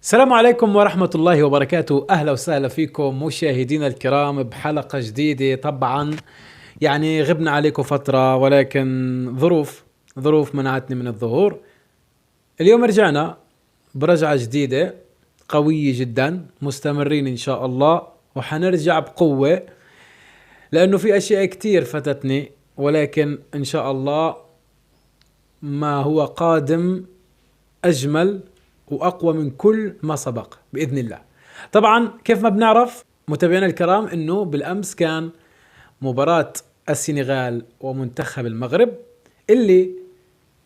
السلام عليكم ورحمة الله وبركاته. أهلا وسهلا فيكم مشاهدينا الكرام بحلقة جديدة. طبعا يعني غبنا عليكم فترة، ولكن ظروف منعتني من الظهور. اليوم رجعنا برجعة جديدة قوية جدا، مستمرين إن شاء الله وحنرجع بقوة، لأنه في أشياء كتير فتتني، ولكن إن شاء الله ما هو قادم أجمل وأقوى من كل ما سبق بإذن الله. طبعا كيف ما بنعرف متابعينا الكرام إنه بالأمس كان مباراة السنغال ومنتخب المغرب، اللي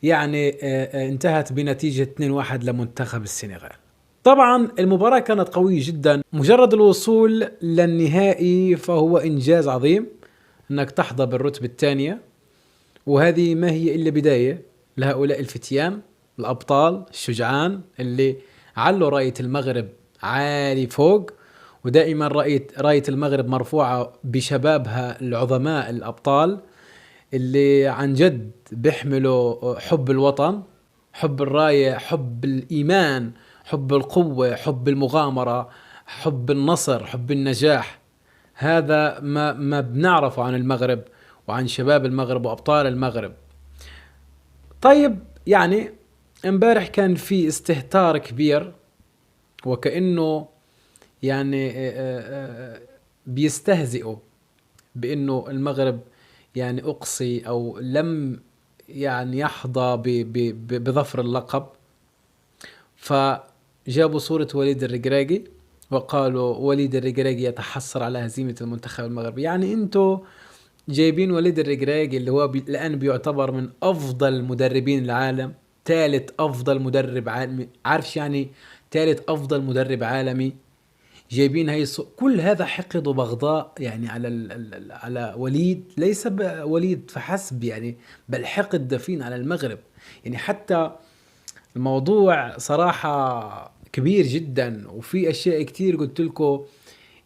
يعني انتهت بنتيجة 2-1 لمنتخب السنغال. طبعا المباراة كانت قوية جدا، مجرد الوصول للنهائي فهو إنجاز عظيم أنك تحظى بالرتبة الثانية، وهذه ما هي إلا بداية لهؤلاء الفتيان الأبطال الشجعان اللي علوا راية المغرب عالي فوق، ودائما راية المغرب مرفوعة بشبابها العظماء الأبطال اللي عن جد بيحملوا حب الوطن، حب الراية، حب الإيمان، حب القوة، حب المغامرة، حب النصر، حب النجاح. هذا ما بنعرفه عن المغرب وعن شباب المغرب وأبطال المغرب. طيب يعني امبارح كان في استهتار كبير، وكأنه يعني بيستهزئوا بأنه المغرب يعني أقصي أو لم يعني يحظى بظفر اللقب، فجابوا صورة وليد الركراكي وقالوا وليد الركراكي يتحسر على هزيمة المنتخب المغربي. يعني انتوا جايبين وليد الركراكي اللي هو الآن بيعتبر من أفضل مدربين العالم، ثالث أفضل مدرب عالمي، عارفش يعني ثالث أفضل مدرب عالمي، جايبين كل هذا حقد وبغضاء يعني على على وليد، ليس وليد فحسب يعني، بل حقد دفين على المغرب. يعني حتى الموضوع صراحة كبير جدا، وفي أشياء كتير قلت لكم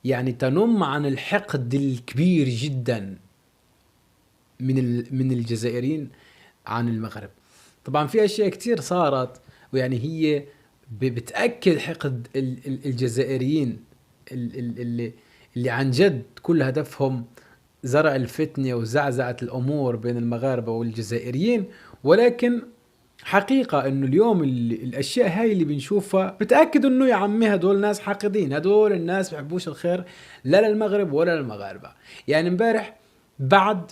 يعني تنم عن الحقد الكبير جدا من الجزائريين عن المغرب. طبعا في أشياء كتير صارت، ويعني هي بتأكد حقد الجزائريين اللي عن جد كل هدفهم زرع الفتنة وزعزعة الأمور بين المغاربة والجزائريين. ولكن حقيقة انه اليوم الاشياء هاي اللي بنشوفها بتأكد انه يا عمي هدول ناس حاقدين، هدول الناس بيحبوش الخير لا للمغرب ولا للمغاربة. يعني امبارح بعد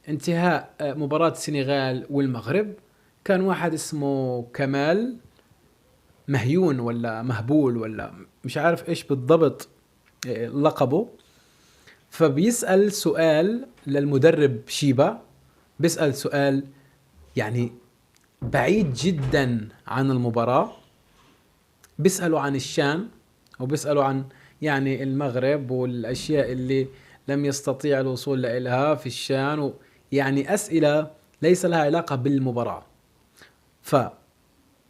انتهاء مباراة السنغال والمغرب كان واحد اسمه كمال مهيون ولا مهبول ولا مش عارف ايش بالضبط لقبه، فبيسأل سؤال للمدرب شيبا، بيسأل سؤال يعني بعيد جدا عن المباراة، بيسألوا عن الشان وبيسألوا عن يعني المغرب والأشياء اللي لم يستطيع الوصول لها في الشان، يعني أسئلة ليس لها علاقة بالمباراة.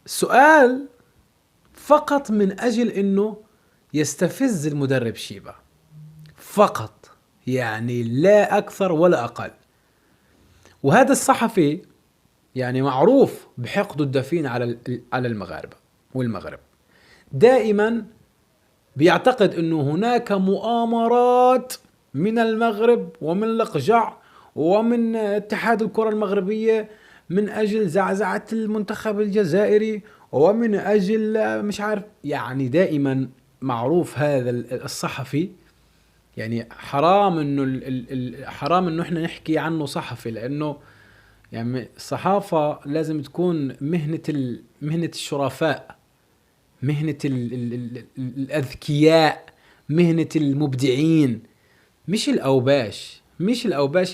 فسؤال فقط من أجل أنه يستفز المدرب شيبا فقط، يعني لا أكثر ولا أقل. وهذا الصحفي يعني معروف بحقده الدفين على المغاربة والمغرب، دائما بيعتقد انه هناك مؤامرات من المغرب ومن الأقجع ومن اتحاد الكرة المغربية من اجل زعزعة المنتخب الجزائري ومن اجل مش عارف، يعني دائما معروف هذا الصحفي. يعني حرام انه حرام انه احنا نحكي عنه صحفي، لانه يعني الصحافة لازم تكون مهنة الشرفاء، مهنة الأذكياء، مهنة المبدعين، مش الأوباش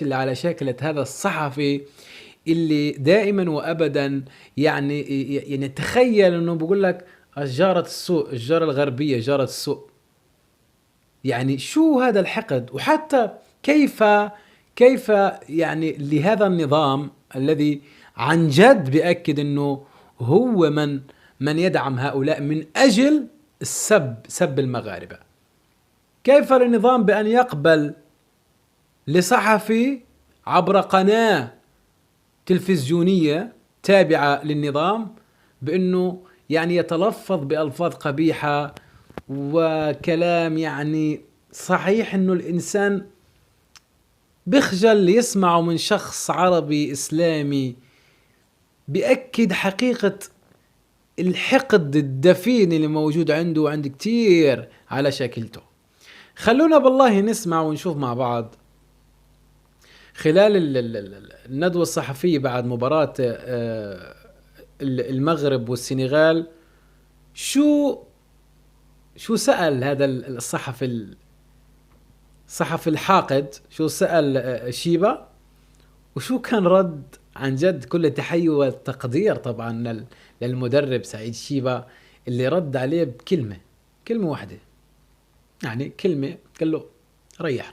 اللي على شاكلة هذا الصحفي اللي دائما وأبدا يعني تخيل أنه بيقول لك الجارة السوء، الجارة الغربية جارة السوء. يعني شو هذا الحقد؟ وحتى كيف يعني لهذا النظام الذي عن جد بيأكد انه هو من يدعم هؤلاء من اجل سب المغاربة، كيف للنظام بأن يقبل لصحفي عبر قناة تلفزيونية تابعة للنظام بأنه يعني يتلفظ بألفاظ قبيحة وكلام يعني صحيح انه الانسان بخجل يسمعه من شخص عربي اسلامي، بيأكد حقيقة الحقد الدفين اللي موجود عنده وعند كتير على شكلته. خلونا بالله نسمع ونشوف مع بعض خلال الندوة الصحفية بعد مباراة المغرب والسنغال، شو سأل هذا الصحفي الحاقد، شو سأل شيبة، وشو كان رد. عن جد كل التحية والتقدير طبعا للمدرب سعيد شيبة اللي رد عليه بكلمة واحدة، يعني كلمة، قال له ريح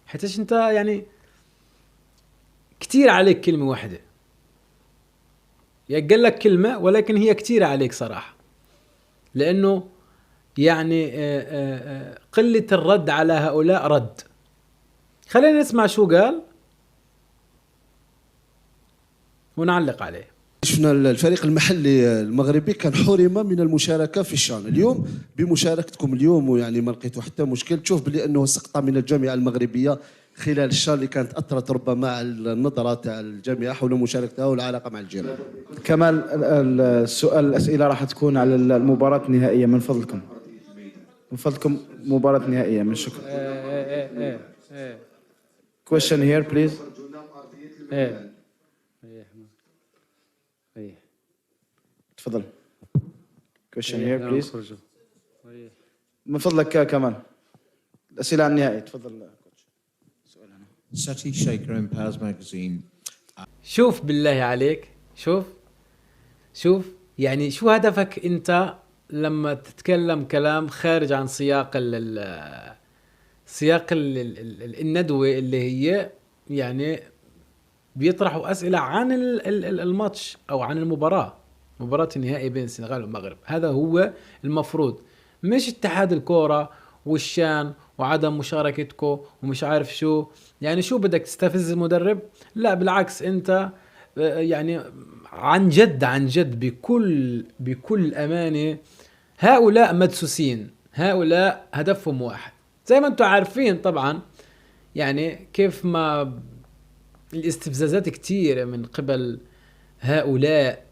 حيتش انت يعني كتير عليك كلمة واحدة. قال لك كلمة ولكن هي كتير عليك صراحة، لأنه يعني قلة الرد على هؤلاء رد. خلينا نسمع شو قال ونعلق عليه. شفنا الفريق المحلي المغربي كان حرم من المشاركة في الشان. اليوم بمشاركتكم اليوم ويعني ما لقيتوا حتى مشكل، تشوف بلي أنه سقطة من الجامعة المغربية خلال الشان اللي كانت أثرت ربما على النظرة تاع الجامعة حول مشاركتها والعلاقة مع الجيران. كمال، الأسئلة راح تكون على المباراة النهائية من فضلكم. مباراة نهائية من شكرا. Question here please. تفضل. Question here please. من فضلك كمال، الأسئلة عن النهائي. تفضل. Sati Shaker in Paz Magazine. شوف بالله عليك، شوف يعني شو هدفك انت لما تتكلم كلام خارج عن سياق الندوة اللي هي يعني بيطرحوا أسئلة عن الماتش أو عن مباراة النهائي بين السنغال والمغرب. هذا هو المفروض، مش اتحاد الكورة والشان وعدم مشاركتكم ومش عارف شو. يعني شو بدك تستفز المدرب؟ لا بالعكس، انت يعني عن جد بكل أمانة هؤلاء مدسوسين، هؤلاء هدفهم واحد زي ما انتم عارفين طبعا. يعني كيف ما الاستفزازات كتير من قبل هؤلاء،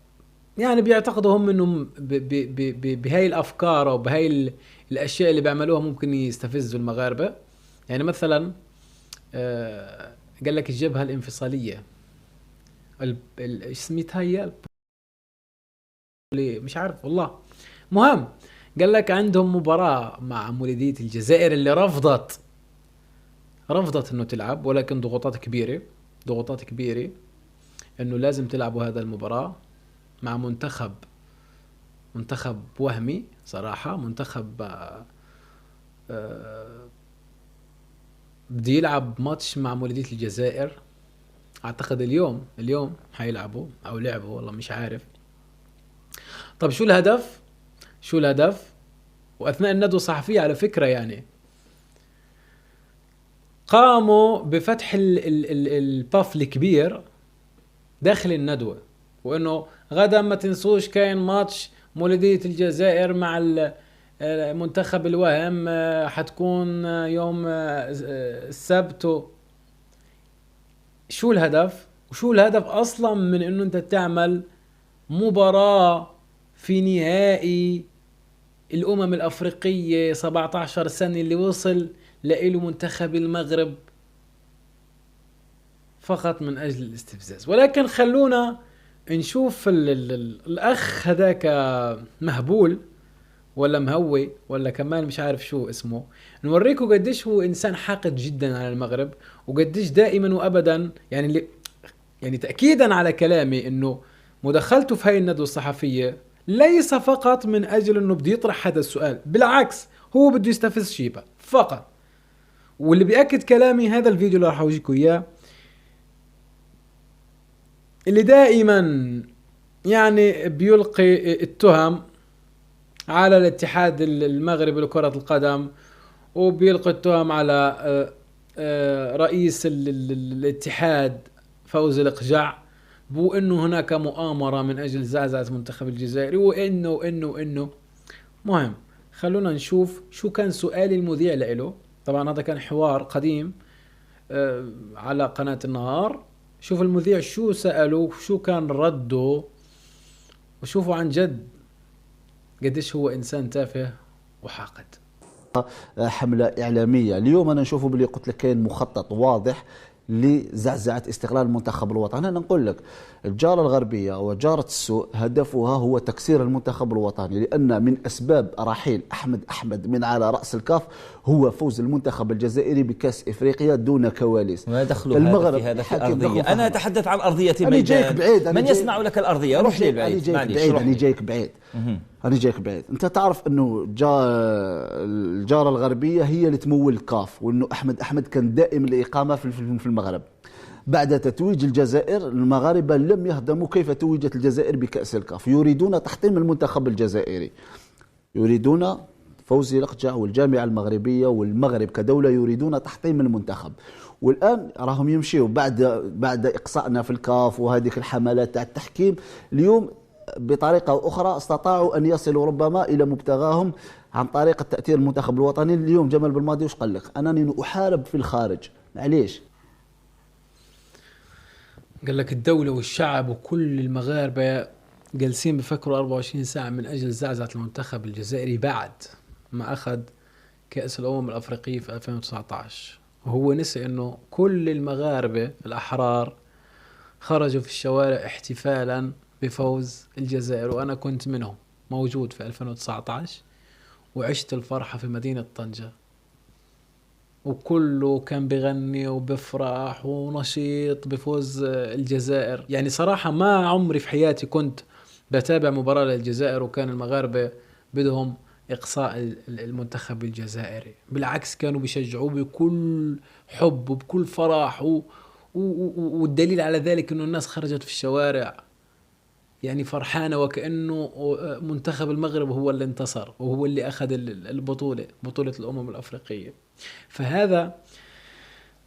يعني بيعتقدوا هم انهم بهاي الافكار او بهاي الاشياء اللي بيعملوها ممكن يستفزوا المغاربة. يعني مثلا قال لك الجبهة الانفصالية اسميتها هي مش عارف والله. مهم، قال لك عندهم مباراة مع مولودية الجزائر اللي رفضت انه تلعب، ولكن ضغوطات كبيرة انه لازم تلعبوا هذا المباراة مع منتخب وهمي صراحة، منتخب بدي يلعب ماتش مع مولودية الجزائر. اعتقد اليوم حيلعبوا او لعبوا والله مش عارف. طب شو الهدف؟ واثناء الندوة الصحفية على فكرة يعني قاموا بفتح الباف الكبير داخل الندوة، وانه غدا ما تنسوش كاين ماتش مولودية الجزائر مع المنتخب الوهم، حتكون يوم السبت. شو الهدف؟ وشو الهدف اصلا من انه انت تعمل مباراة في نهائي الامم الافريقية 17 سنة اللي وصل لإله منتخب المغرب فقط من اجل الاستفزاز؟ ولكن خلونا نشوف الاخ هذاك مهبول ولا مهوي ولا كمان مش عارف شو اسمه، نوريكم قديش هو انسان حاقد جدا على المغرب، وقديش دائما وابدا يعني تأكيدا على كلامي انه مداخلته في هاي الندوة الصحفية ليس فقط من اجل انه بده يطرح هذا السؤال، بالعكس هو بده يستفز شيبة فقط. واللي بيأكد كلامي هذا الفيديو اللي راح اوجيكم اياه، اللي دائما يعني بيلقي التهم على الاتحاد المغربي لكرة القدم، وبيلقي التهم على رئيس الاتحاد فوزي القجع وانه هناك مؤامرة من اجل زعزعة المنتخب الجزائري، وانه مهم. خلونا نشوف شو كان سؤال المذيع له. طبعا هذا كان حوار قديم على قناة النهار. شوف المذيع شو سأله، شو كان رده، وشوفوا عن جد قديش هو إنسان تافه وحاقد. حملة إعلامية اليوم أنا نشوفه باللي قلت لك كاين مخطط واضح لزعزعة استقلال المنتخب الوطني. أنا نقول لك الجارة الغربية وجارة السوء هدفها هو تكسير المنتخب الوطني، لأن من أسباب رحيل أحمد من على رأس الكاف هو فوز المنتخب الجزائري بكأس إفريقيا دون كواليس. ما دخل المغرب في هذا في الأرضية؟ أنا أتحدث عن أرضية الميدان. من يصنع لك الأرضية؟ روح لي بعيد. أنا جايك بعيد. أنت تعرف أنه الجارة الغربية هي اللي تمول الكاف، وأنه أحمد كان دائم الإقامة في المغرب. بعد تتويج الجزائر المغاربة لم يهضموا كيف توجت الجزائر بكأس الكاف، يريدون تحطيم المنتخب الجزائري، يريدون فوز الأقجع والجامعة المغربية والمغرب كدولة يريدون تحطيم المنتخب. والآن راهم يمشيوا بعد إقصائنا في الكاف وهذه الحملات تاع التحكيم. اليوم بطريقة أو أخرى استطاعوا أن يصلوا ربما إلى مبتغاهم عن طريق التأثير المنتخب الوطني. اليوم جمال بالماضي وش قال لك؟ أنني أحارب في الخارج. معليش، قال لك الدولة والشعب وكل المغاربة جالسين بفكروا 24 ساعة من أجل زعزعة المنتخب الجزائري بعد ما أخذ كأس الأمم الأفريقية في 2019. وهو نسي أنه كل المغاربة الأحرار خرجوا في الشوارع احتفالا بفوز الجزائر، وأنا كنت منهم موجود في 2019 وعشت الفرحة في مدينة طنجة، وكله كان بغني وبفرح ونشيط بفوز الجزائر. يعني صراحة ما عمري في حياتي كنت بتابع مباراة للجزائر وكان المغاربة بدهم إقصاء المنتخب الجزائري. بالعكس كانوا بيشجعوه بكل حب وبكل فرح والدليل على ذلك أنه الناس خرجت في الشوارع يعني فرحانة، وكأنه منتخب المغرب هو اللي انتصر وهو اللي أخذ بطولة الأمم الأفريقية. فهذا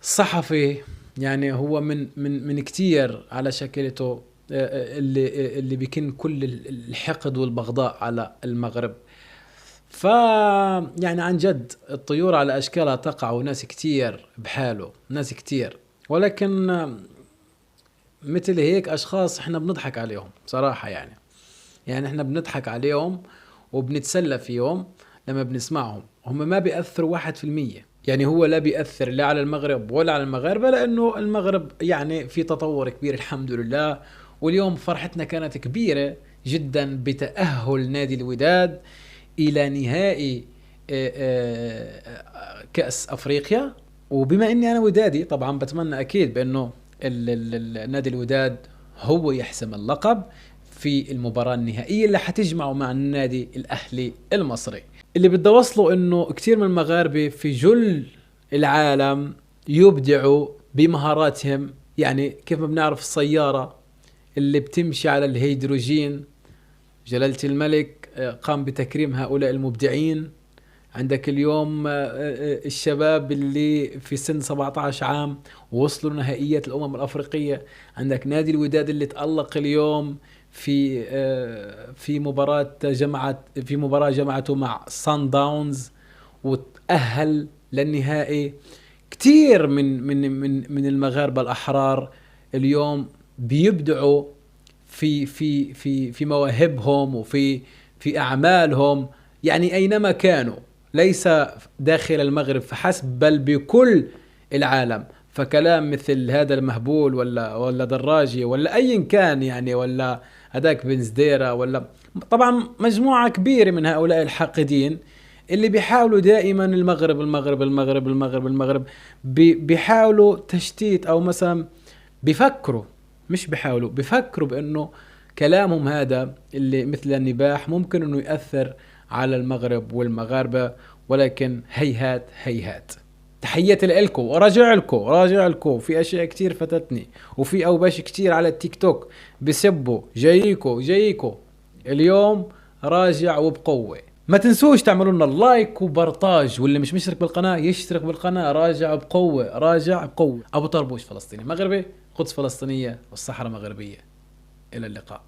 الصحفي يعني هو من كتير على شكلته اللي بيكن كل الحقد والبغضاء على المغرب. يعني عن جد الطيور على أشكالها تقع، وناس كتير بحاله، ناس كتير، ولكن مثل هيك أشخاص احنا بنضحك عليهم صراحة. يعني احنا بنضحك عليهم وبنتسلى فيهم لما بنسمعهم. هم ما بيأثروا 1%. يعني هو لا بيأثر لا على المغرب ولا على المغاربة، لأنه المغرب يعني في تطور كبير الحمد لله. واليوم فرحتنا كانت كبيرة جدا بتأهل نادي الوداد إلى نهائي كأس أفريقيا. وبما أني أنا ودادي طبعا بتمنى أكيد بأنه النادي الوداد هو يحسم اللقب في المباراة النهائية اللي حتجمعه مع النادي الأهلي المصري. اللي بدي أوصله إنه كتير من المغاربة في جل العالم يبدعوا بمهاراتهم. يعني كيف ما بنعرف السيارة اللي بتمشي على الهيدروجين، جلالة الملك قام بتكريم هؤلاء المبدعين. عندك اليوم الشباب اللي في سن 17 عام وصلوا نهائيات الأمم الأفريقية. عندك نادي الوداد اللي تألق اليوم في مباراة جمعته مع سان داونز وتأهل للنهائي. كتير من المغاربة الأحرار اليوم بيبدعوا في مواهبهم وفي أعمالهم، يعني أينما كانوا، ليس داخل المغرب فحسب بل بكل العالم. فكلام مثل هذا المهبول ولا دراجي ولا أي كان يعني، ولا هداك بن زديرة، ولا طبعا مجموعة كبيرة من هؤلاء الحاقدين اللي بيحاولوا دائما المغرب بيحاولوا تشتيت، أو مثلا بيفكروا بأنه كلامهم هذا اللي مثل النباح ممكن أنه يأثر على المغرب والمغاربة. ولكن هيهات. تحياتي لكم وراجع لكم في أشياء كتير فتتني، وفي أوباش كتير على التيك توك بيسبوا جايكو اليوم راجع وبقوة. ما تنسوش تعملوا لنا اللايك وبرتاج، واللي مش مشترك بالقناة يشترك بالقناة. راجع بقوة. أبو طربوش فلسطيني مغربي، قدس فلسطينية والصحراء مغربية. إلى اللقاء.